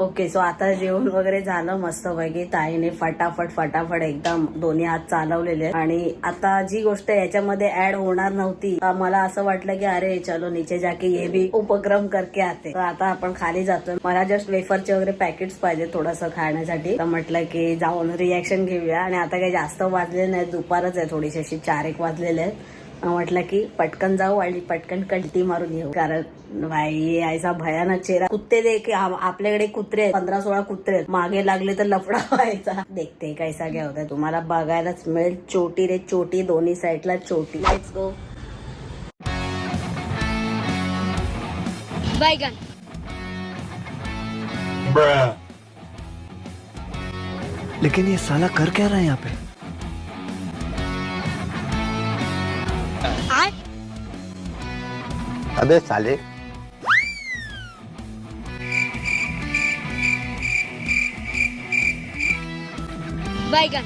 Okay, so आता जेवण वगैरे झालं मस्त पैकी. ताईने फटाफट एकदम दोन्ही हात चालवलेले आहेत. आणि आता जी गोष्ट याच्यामध्ये ऍड होणार नव्हती, मला असं वाटलं की अरे चलो नीचे जाके ये भी उपक्रम करके आते. तर आता आपण खाली जातोय. मला जस्ट वेफरचे वगैरे पॅकेट्स पाहिजे थोडंसं खाण्यासाठी. तर म्हटलं की जाऊन रिॲक्शन घेऊया. आणि आता काही जास्त वाजले नाही, दुपारच आहे, थोडीशी अशी 4-1 वाजलेले आहेत. म्हटलं की पटकन जाऊ आणि पटकन कल्टी मारून येऊ. कारण भाई ऐसा भयानक चेहरा. कुत्ते देख, आपल्याकडे कुत्रे आहेत, 15-16 कुत्रे आहेत. मागे लागले तर लफडा व्हायचा. देखते कैसा क्या होता. तुम्हाला बघायलाच मिळेल. चोटी रे चोटी, दोन्ही साईडला चोटी. Let's go. बैगन। लेकिन ये साला कर क्या रहा है यहाँ पे? अबे साले। बैगन।